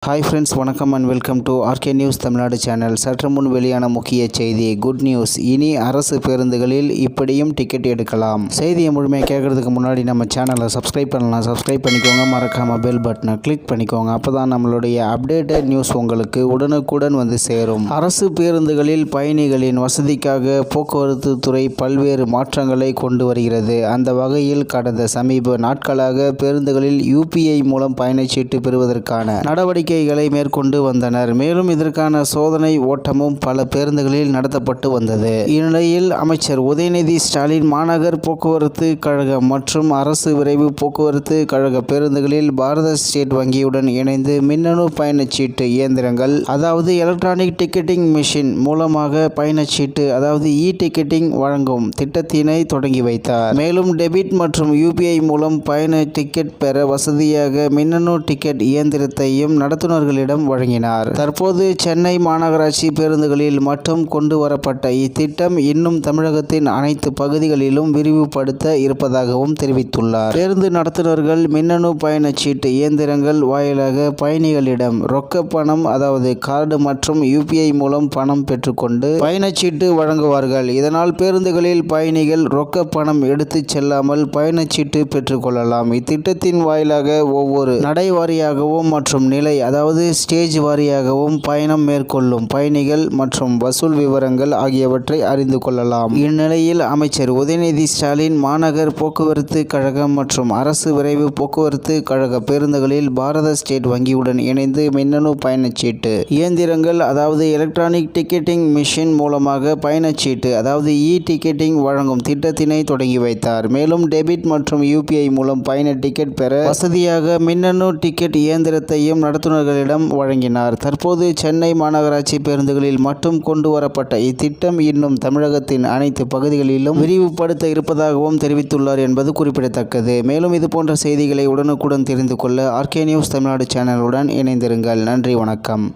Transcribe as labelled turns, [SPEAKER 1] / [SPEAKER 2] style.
[SPEAKER 1] Hi friends, வணக்கம் and welcome to RK news Tamil Nadu channel. சற்று முன் வெளியான முக்கிய செய்தி. குட் நியூஸ், இனி அரசு பேருந்துகளில் இப்படியும் டிக்கெட் எடுக்கலாம். செய்தியை முழுமையாக கேட்கறதுக்கு முன்னாடி நம்ம சேனலை சப்ஸ்கிரைப் பண்ணலாம். சப்ஸ்கிரைப் பண்ணிக்கோங்க. மறக்காமல் பெல் பட்டனை கிளிக் பண்ணிக்கோங்க. அப்போ தான் நம்மளுடைய அப்டேட்டட் நியூஸ் உங்களுக்கு உடனுக்குடன் வந்து சேரும். அரசு பேருந்துகளில் பயணிகளின் வசதிக்காக போக்குவரத்து துறை பல்வேறு மாற்றங்களை கொண்டு வருகிறது. அந்த வகையில் கடந்த சமீப நாட்களாக பேருந்துகளில் UPI மூலம் பயணச்சீட்டு பெறுவதற்கான நடவடிக்கைகளை மேற்கொண்டு வந்தனர். மேலும் இதற்கான சோதனை ஓட்டமும் பல பேருந்துகளில் நடத்தப்பட்டு வந்தது. இந்நிலையில் அமைச்சர் உதயநிதி ஸ்டாலின் மாநகர் போக்குவரத்து கழகம் மற்றும் அரசு விரைவு போக்குவரத்து கழக பேருந்துகளில் பாரத ஸ்டேட் வங்கியுடன் இணைந்து மின்னணு பயணச்சீட்டு இயந்திரங்கள், அதாவது எலக்ட்ரானிக் டிக்கெட்டிங் மிஷின் மூலமாக பயணச்சீட்டு, அதாவது டிக்கெட்டிங் வழங்கும் திட்டத்தினை தொடங்கி வைத்தார். மேலும் டெபிட் மற்றும் UPI மூலம் பயண டிக்கெட் பெற வசதியாக மின்னணு டிக்கெட் இயந்திரத்தையும் நடத்துனர்களிடம் வழங்கினார். தற்போது சென்னை மாநகராட்சி பேருந்துகளில் மட்டும் கொண்டு வரப்பட்ட இத்திட்டம் இன்னும் தமிழகத்தின் அனைத்து பகுதிகளிலும் விரிவுபடுத்த இருப்பதாகவும் தெரிவித்துள்ளார். பேருந்து நடத்துனர்கள் மின்னணு பயணச்சீட்டு இயந்திரங்கள் வாயிலாக பயணிகளிடம் ரொக்க பணம், அதாவது கார்டு மற்றும் UPI மூலம் பணம் பெற்றுக்கொண்டு பயணச்சீட்டு வழங்குவார்கள். இதனால் பேருந்துகளில் பயணிகள் ரொக்க பணம் எடுத்துச் செல்லாமல் பயணச்சீட்டு பெற்றுக்கொள்ளலாம். இத்திட்டத்தின் வாயிலாக ஒவ்வொரு நடை வாரியாகவும் மற்றும் நிலை, அதாவது ஸ்டேஜ் வாரியாகவும் பயணம் மேற்கொள்ளும் பயணிகள் மற்றும் வசூல் விவரங்கள் ஆகியவற்றை அறிந்து கொள்ளலாம். இந்நிலையில் அமைச்சர் உதயநிதி ஸ்டாலின் மாநகர் போக்குவரத்து கழகம் மற்றும் அரசு விரைவு போக்குவரத்து கழக பேருந்துகளில் பாரத ஸ்டேட் வங்கியுடன் இணைந்து மின்னணு பயணச்சீட்டு இயந்திரங்கள், அதாவது எலக்ட்ரானிக் டிக்கெட்டிங் மிஷின் மூலமாக பயணச்சீட்டு, அதாவது டிக்கெட்டிங் வழங்கும் திட்டத்தினை தொடங்கி வைத்தார். மேலும் டெபிட் மற்றும் UPI மூலம் பயண டிக்கெட் பெற வசதியாக மின்னணு டிக்கெட் இயந்திரத்தையும் நடத்துனர்களிடம் வழங்கினார். தற்போது சென்னை மாநகராட்சி பேருந்துகளில் மட்டும் கொண்டு வரப்பட்ட இத்திட்டம் இன்னும் தமிழகத்தின் அனைத்து பகுதிகளிலும் விரிவுபடுத்த இருப்பதாகவும் தெரிவித்துள்ளார் என்பது குறிப்பிடத்தக்கது. மேலும் இதுபோன்ற செய்திகளை உடனுக்குடன் தெரிந்து கொள்ள ஆர்கே நியூஸ் தமிழ்நாடு சேனலுடன் இணைந்திருங்கள். நன்றி, வணக்கம்.